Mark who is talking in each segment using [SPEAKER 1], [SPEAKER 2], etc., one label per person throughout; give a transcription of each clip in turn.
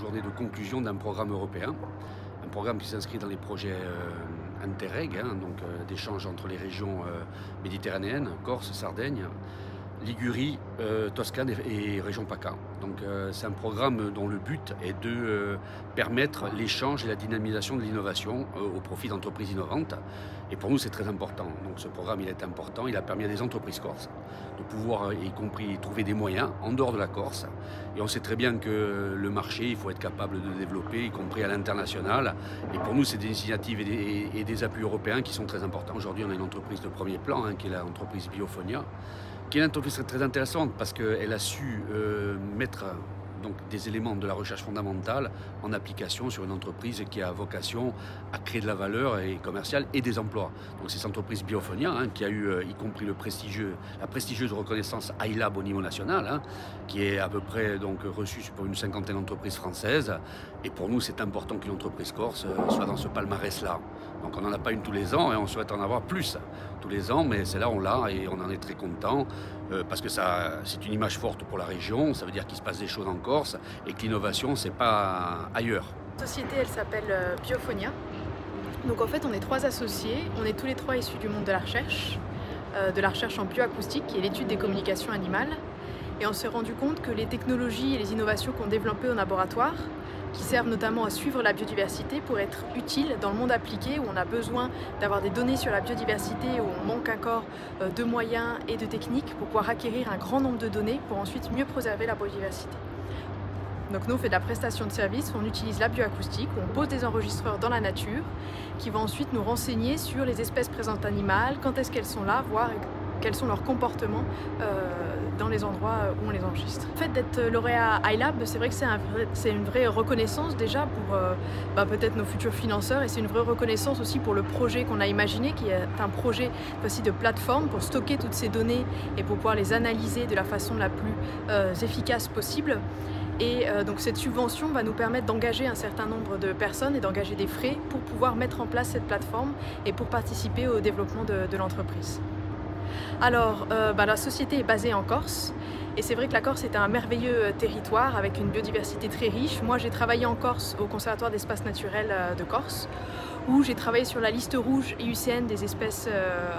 [SPEAKER 1] journée de conclusion d'un programme européen, un programme qui s'inscrit dans les projets Interreg, d'échange entre les régions méditerranéennes, Corse, Sardaigne, Ligurie, Toscane et région PACA. Donc c'est un programme dont le but est de permettre l'échange et la dynamisation de l'innovation au profit d'entreprises innovantes. Et pour nous, c'est très important. Donc ce programme, il est important. Il a permis à des entreprises corses de pouvoir, y compris, trouver des moyens en dehors de la Corse. Et on sait très bien que le marché, il faut être capable de développer, y compris à l'international. Et pour nous, c'est des initiatives et des appuis européens qui sont très importants. Aujourd'hui, on a une entreprise de premier plan, qui est l'entreprise Biophonia, qui est une entreprise très intéressante parce qu'elle a su mettre donc, des éléments de la recherche fondamentale en application sur une entreprise qui a vocation à créer de la valeur et commerciale et des emplois. Donc c'est cette entreprise Biophonia qui a eu, y compris la prestigieuse reconnaissance iLab au niveau national, qui est à peu près donc, reçue pour une cinquantaine d'entreprises françaises. Et pour nous, c'est important qu'une entreprise corse soit dans ce palmarès-là. Donc on n'en a pas une tous les ans et on souhaite en avoir plus tous les ans, mais c'est là on l'a et on en est très content parce que c'est une image forte pour la région. Ça veut dire qu'il se passe des choses en Corse et que l'innovation, c'est pas ailleurs.
[SPEAKER 2] La société, elle s'appelle Biophonia. Donc en fait, on est 3 associés. On est tous les 3 issus du monde de la recherche en bioacoustique, qui est l'étude des communications animales. Et on s'est rendu compte que les technologies et les innovations qu'on développait au laboratoire, qui servent notamment à suivre la biodiversité, pour être utiles dans le monde appliqué où on a besoin d'avoir des données sur la biodiversité, où on manque encore de moyens et de techniques pour pouvoir acquérir un grand nombre de données pour ensuite mieux préserver la biodiversité. Donc nous on fait de la prestation de service, on utilise la bioacoustique, où on pose des enregistreurs dans la nature qui vont ensuite nous renseigner sur les espèces présentes animales, quand est-ce qu'elles sont là, voir quels sont leurs comportements dans les endroits où on les enregistre. Le fait d'être lauréat iLab, c'est vrai que c'est une vraie reconnaissance déjà pour peut-être nos futurs financeurs, et c'est une vraie reconnaissance aussi pour le projet qu'on a imaginé, qui est un projet aussi de plateforme pour stocker toutes ces données et pour pouvoir les analyser de la façon la plus efficace possible. Et donc cette subvention va nous permettre d'engager un certain nombre de personnes et d'engager des frais pour pouvoir mettre en place cette plateforme et pour participer au développement de l'entreprise. Alors, la société est basée en Corse et c'est vrai que la Corse est un merveilleux territoire avec une biodiversité très riche. Moi, j'ai travaillé en Corse au Conservatoire d'espaces naturels de Corse, où j'ai travaillé sur la liste rouge IUCN des espèces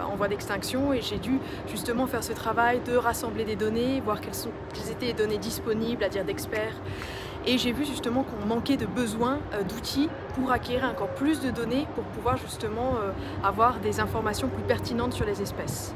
[SPEAKER 2] en voie d'extinction, et j'ai dû justement faire ce travail de rassembler des données, voir quelles étaient les données disponibles, à dire d'experts. Et j'ai vu justement qu'on manquait de besoins d'outils pour acquérir encore plus de données pour pouvoir justement avoir des informations plus pertinentes sur les espèces.